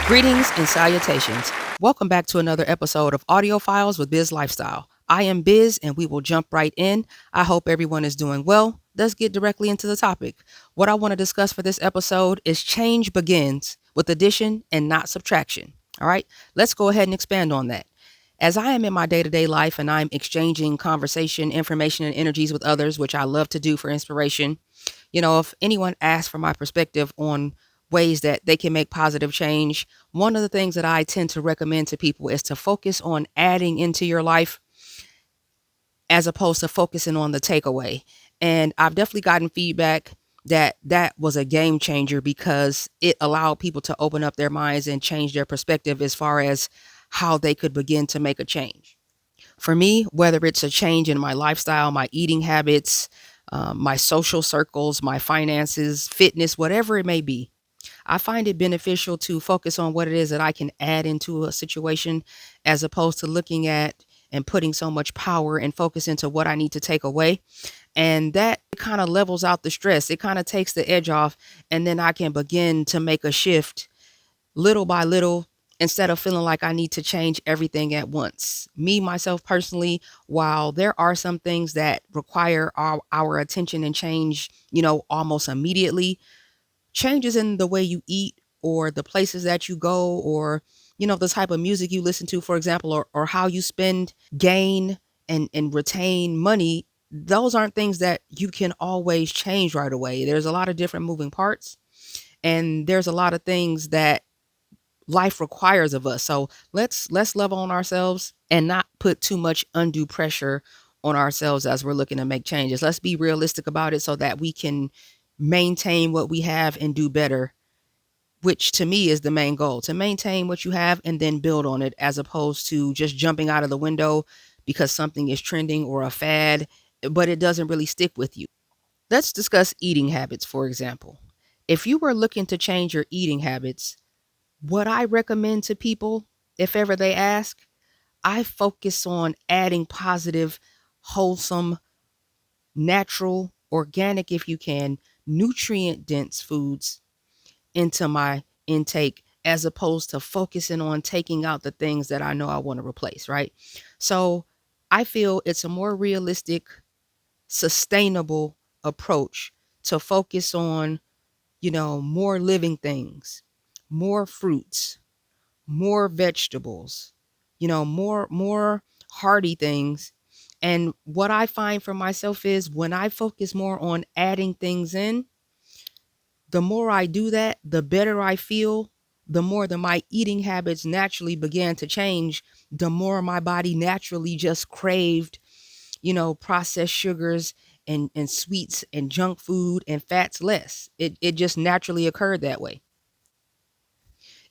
Greetings and salutations. Welcome back to another episode of AudioPhiles with Biz Lifestyle. I am Biz and we will jump right in. I hope everyone is doing well. Let's get directly into the topic. What I want to discuss for this episode is change begins with addition and not subtraction. All right, let's go ahead and expand on that. As I am in my day-to-day life and I'm exchanging conversation, information, and energies with others, which I love to do for inspiration, if anyone asks for my perspective on ways that they can make positive change, one of the things that I tend to recommend to people is to focus on adding into your life as opposed to focusing on the takeaway. And I've definitely gotten feedback that was a game changer because it allowed people to open up their minds and change their perspective as far as how they could begin to make a change. For me, whether it's a change in my lifestyle, my eating habits, my social circles, my finances, fitness, whatever it may be, I find it beneficial to focus on what it is that I can add into a situation as opposed to looking at and putting so much power and focus into what I need to take away. And that kind of levels out the stress. It kind of takes the edge off. And then I can begin to make a shift little by little instead of feeling like I need to change everything at once. Me, myself personally, while there are some things that require our attention and change, almost immediately, changes in the way you eat or the places that you go or the type of music you listen to, for example, or how you spend, gain, and retain money, those aren't things that you can always change right away. There's a lot of different moving parts and there's a lot of things that life requires of us. So let's love on ourselves and not put too much undue pressure on ourselves as we're looking to make changes. Let's be realistic about it so that we can maintain what we have and do better, which to me is the main goal, to maintain what you have and then build on it as opposed to just jumping out of the window because something is trending or a fad, but it doesn't really stick with you. Let's discuss eating habits, for example. If you were looking to change your eating habits, what I recommend to people, if ever they ask, I focus on adding positive, wholesome, natural, organic, if you can, nutrient dense foods into my intake as opposed to focusing on taking out the things that I know I want to replace, right? So I feel it's a more realistic, sustainable approach to focus on, more living things, more fruits, more vegetables, more hearty things. And what I find for myself is when I focus more on adding things in, the more I do that, the better I feel, the more that my eating habits naturally began to change, the more my body naturally just craved, processed sugars and sweets and junk food and fats less. It just naturally occurred that way.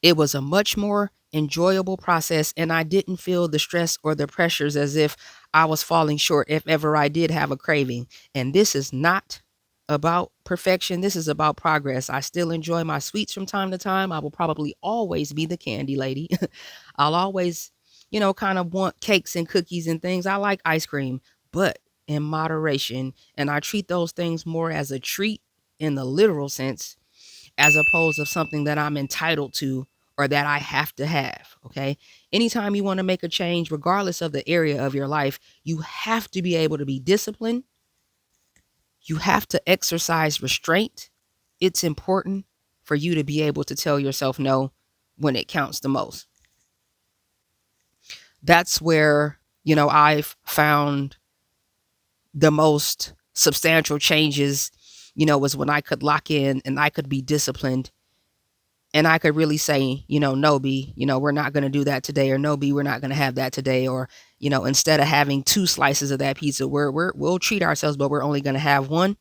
It was a much more enjoyable process, and I didn't feel the stress or the pressures as if I was falling short if ever I did have a craving. And this is not about perfection. This is about progress. I still enjoy my sweets from time to time. I will probably always be the candy lady. I'll always, kind of want cakes and cookies and things. I like ice cream, but in moderation. And I treat those things more as a treat in the literal sense as opposed to something that I'm entitled to or that I have to have. Okay. Anytime you want to make a change, regardless of the area of your life, you have to be able to be disciplined. You have to exercise restraint. It's important for you to be able to tell yourself no when it counts the most. That's where, I've found the most substantial changes, was when I could lock in and I could be disciplined and I could really say, no, B, we're not going to do that today, or no, B, we're not going to have that today. Or, instead of having 2 slices of that pizza, we'll treat ourselves, but we're only going to have one.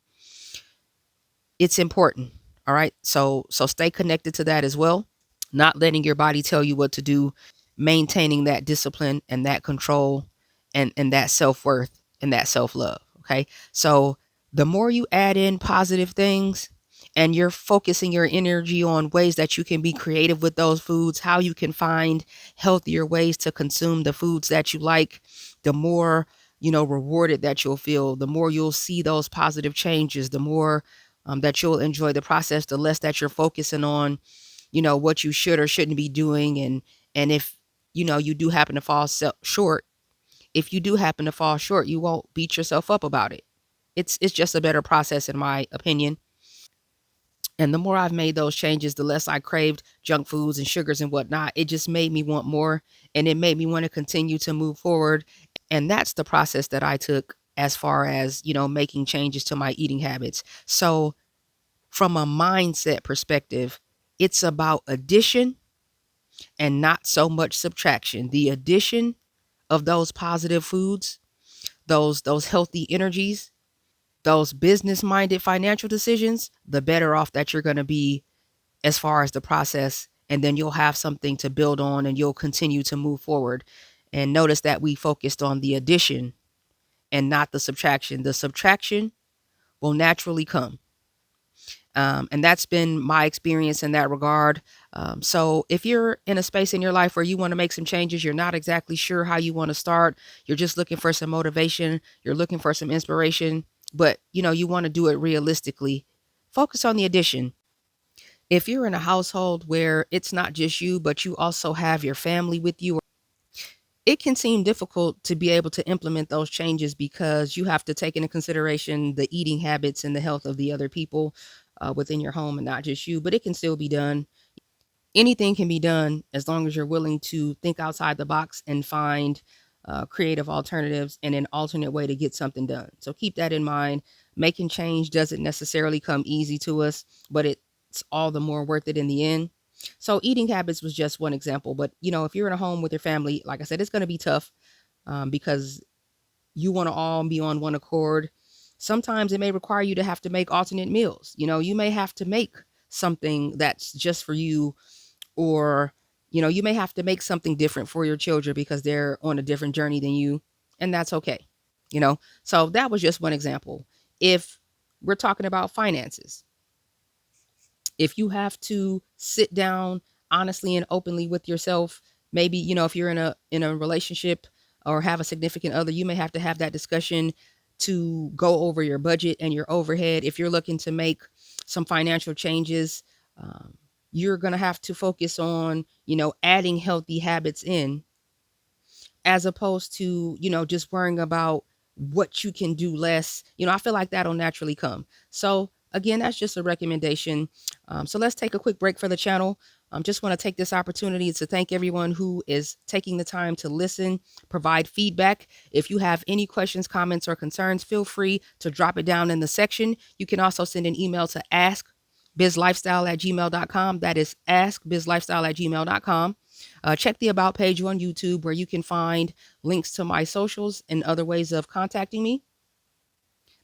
It's important. All right. So stay connected to that as well. Not letting your body tell you what to do, maintaining that discipline and that control and that self-worth and that self-love. Okay. So the more you add in positive things, and you're focusing your energy on ways that you can be creative with those foods, how you can find healthier ways to consume the foods that you like, the more, rewarded that you'll feel, the more you'll see those positive changes, the more that you'll enjoy the process, the less that you're focusing on, what you should or shouldn't be doing. And if, you do happen to fall short, if you do happen to fall short, you won't beat yourself up about it. It's just a better process in my opinion. And the more I've made those changes, the less I craved junk foods and sugars and whatnot. It just made me want more, and it made me want to continue to move forward. And that's the process that I took as far as, making changes to my eating habits. So from a mindset perspective, it's about addition and not so much subtraction. The addition of those positive foods, those healthy energies, those business minded financial decisions, the better off that you're going to be as far as the process. And then you'll have something to build on and you'll continue to move forward. And notice that we focused on the addition and not the subtraction. The subtraction will naturally come. And that's been my experience in that regard. So if you're in a space in your life where you want to make some changes, you're not exactly sure how you want to start, you're just looking for some motivation, you're looking for some inspiration, but you want to do it realistically, focus on the addition. If you're in a household where it's not just you, but you also have your family with you, it can seem difficult to be able to implement those changes because you have to take into consideration the eating habits and the health of the other people within your home and not just you, but it can still be done. Anything can be done as long as you're willing to think outside the box and find creative alternatives and an alternate way to get something done. So keep that in mind. Making change doesn't necessarily come easy to us, but it's all the more worth it in the end. So eating habits was just one example, but if you're in a home with your family, like I said, it's going to be tough because you want to all be on one accord. Sometimes it may require you to have to make alternate meals. You may have to make something that's just for you, or you may have to make something different for your children because they're on a different journey than you, and that's okay. So that was just one example. If we're talking about finances, if you have to sit down honestly and openly with yourself, maybe if you're in a relationship or have a significant other, you may have to have that discussion to go over your budget and your overhead. If you're looking to make some financial changes, um, you're going to have to focus on adding healthy habits in, as opposed to just worrying about what you can do less. I feel like that'll naturally come. So again, that's just a recommendation. So let's take a quick break for the channel. Just want to take this opportunity to thank everyone who is taking the time to listen, provide feedback. If you have any questions, comments, or concerns, feel free to drop it down in the section. You can also send an email to askbizlifestyle@gmail.com. That is askbizlifestyle@gmail.com. Check the About page on YouTube, where you can find links to my socials and other ways of contacting me.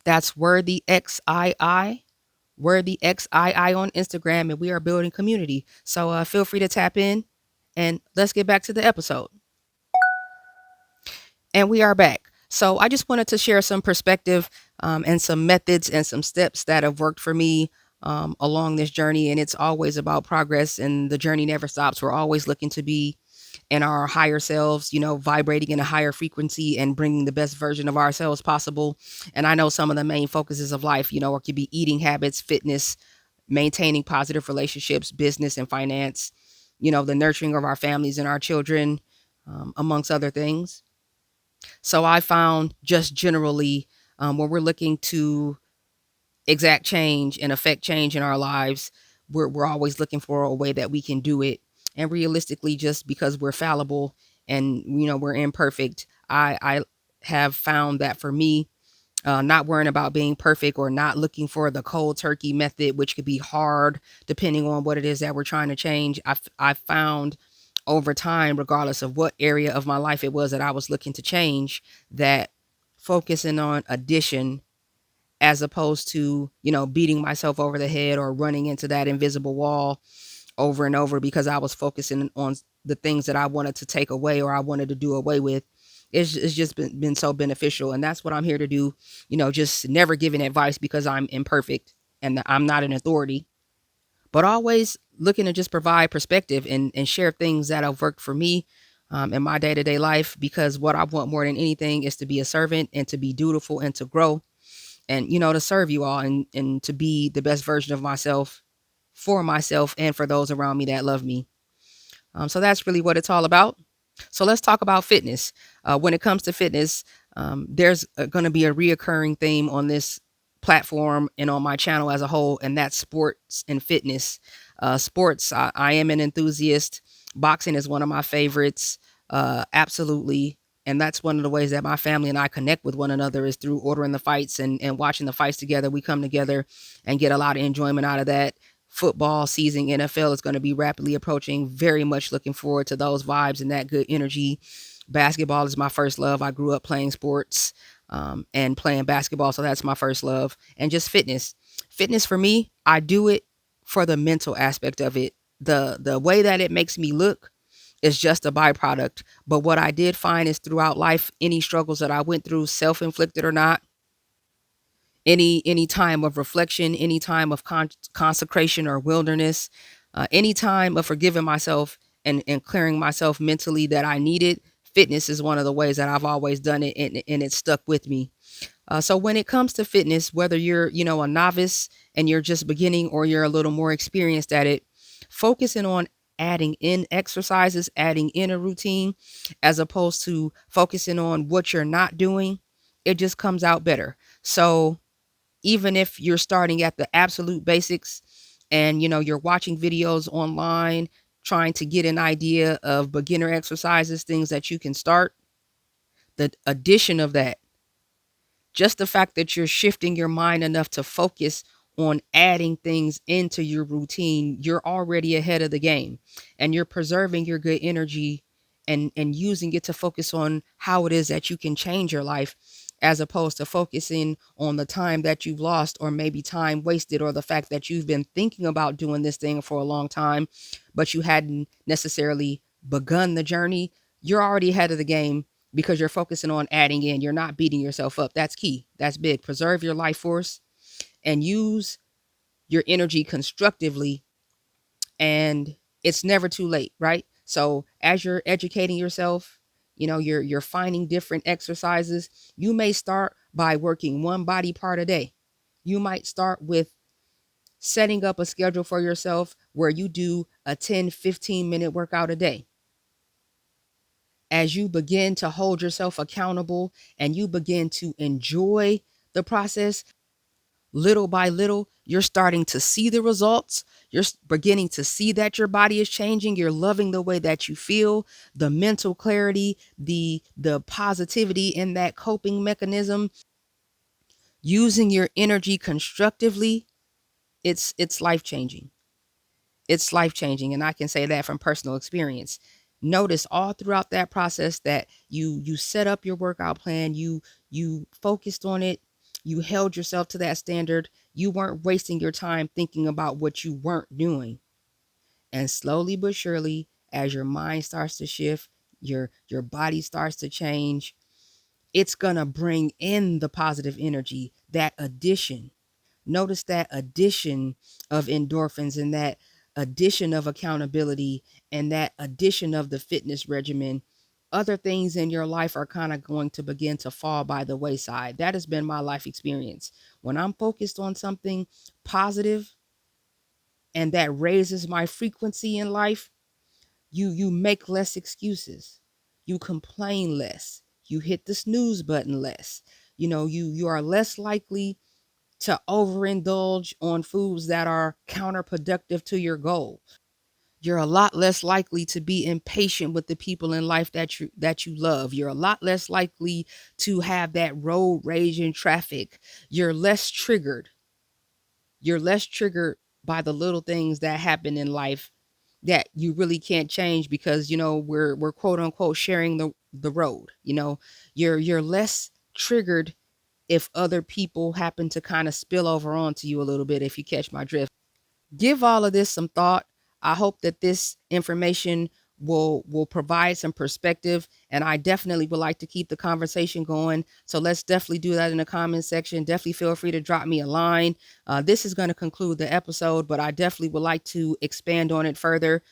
That's 𝑤𝒛𝕃𝕗𝕄𝑖, 𝑤𝒛𝕃𝕗𝑖 on Instagram, and we are building community. So feel free to tap in, and let's get back to the episode. And we are back. So I just wanted to share some perspective and some methods and some steps that have worked for me along this journey. And it's always about progress, and the journey never stops. We're always looking to be in our higher selves, vibrating in a higher frequency and bringing the best version of ourselves possible. And I know some of the main focuses of life, it could be eating habits, fitness, maintaining positive relationships, business and finance, the nurturing of our families and our children, amongst other things. So I found, just generally, when we're looking to exact change and affect change in our lives, we're always looking for a way that we can do it. And realistically, just because we're fallible and we're imperfect, I have found that for me, not worrying about being perfect or not looking for the cold turkey method, which could be hard depending on what it is that we're trying to change. I found over time, regardless of what area of my life it was that I was looking to change, that focusing on addition, as opposed to, beating myself over the head or running into that invisible wall over and over because I was focusing on the things that I wanted to take away or I wanted to do away with. It's just been so beneficial. And that's what I'm here to do. Just never giving advice because I'm imperfect and I'm not an authority, but always looking to just provide perspective and share things that have worked for me in my day-to-day life, because what I want more than anything is to be a servant and to be dutiful and to grow and, to serve you all and to be the best version of myself for myself and for those around me that love me. So that's really what it's all about. So let's talk about fitness. When it comes to fitness, there's going to be a reoccurring theme on this platform and on my channel as a whole, and that's sports and fitness. Sports, I am an enthusiast. Boxing is one of my favorites, absolutely. And that's one of the ways that my family and I connect with one another is through ordering the fights and watching the fights together. We come together and get a lot of enjoyment out of that. Football season, NFL is going to be rapidly approaching. Very much looking forward to those vibes and that good energy. Basketball is my first love. I grew up playing sports and playing basketball, so that's my first love. And just fitness. Fitness for me, I do it for the mental aspect of it. The way that it makes me look is just a byproduct. But what I did find is throughout life, any struggles that I went through, self-inflicted or not, any time of reflection, any time of consecration or wilderness, any time of forgiving myself and clearing myself mentally that I needed, fitness is one of the ways that I've always done it, and it stuck with me. So when it comes to fitness, whether you're, a novice and you're just beginning or you're a little more experienced at it, focusing on adding in exercises, adding in a routine, as opposed to focusing on what you're not doing, it just comes out better. So even if you're starting at the absolute basics and you're watching videos online trying to get an idea of beginner exercises, things that you can start, the addition of that, just the fact that you're shifting your mind enough to focus on adding things into your routine, you're already ahead of the game, and you're preserving your good energy and using it to focus on how it is that you can change your life, as opposed to focusing on the time that you've lost, or maybe time wasted, or the fact that you've been thinking about doing this thing for a long time but you hadn't necessarily begun the journey. You're already ahead of the game because you're focusing on adding in. You're not beating yourself up. That's key. That's big. Preserve your life force and use your energy constructively. And it's never too late, right? So as you're educating yourself, you're finding different exercises. You may start by working one body part a day. You might start with setting up a schedule for yourself where you do a 10-15 minute workout a day. As you begin to hold yourself accountable and you begin to enjoy the process, little by little, you're starting to see the results. You're beginning to see that your body is changing. You're loving the way that you feel, the mental clarity, the positivity in that coping mechanism, using your energy constructively. It's life changing. It's life changing. And I can say that from personal experience. Notice all throughout that process that you set up your workout plan, you focused on it, you held yourself to that standard. You weren't wasting your time thinking about what you weren't doing. And slowly but surely, as your mind starts to shift, your body starts to change, it's gonna bring in the positive energy, that addition. Notice that addition of endorphins and that addition of accountability and that addition of the fitness regimen. Other things in your life are kind of going to begin to fall by the wayside. That has been my life experience. When I'm focused on something positive and that raises my frequency in life, you make less excuses. You complain less. You hit the snooze button less. You are less likely to overindulge on foods that are counterproductive to your goal. You're a lot less likely to be impatient with the people in life that you love. You're a lot less likely to have that road rage in traffic. You're less triggered. You're less triggered by the little things that happen in life that you really can't change because we're quote unquote sharing the road. You're less triggered if other people happen to kind of spill over onto you a little bit, if you catch my drift. Give all of this some thought. I hope that this information will provide some perspective, and I definitely would like to keep the conversation going. So let's definitely do that in the comment section. Definitely feel free to drop me a line. This is going to conclude the episode, but I definitely would like to expand on it further.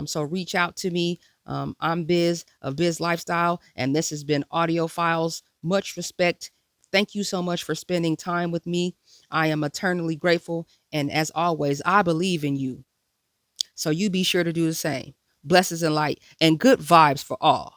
So reach out to me. I'm Biz of Biz Lifestyle, and this has been Audio Files. Much respect. Thank you so much for spending time with me. I am eternally grateful. And as always, I believe in you. So you be sure to do the same. Blessings and light and good vibes for all.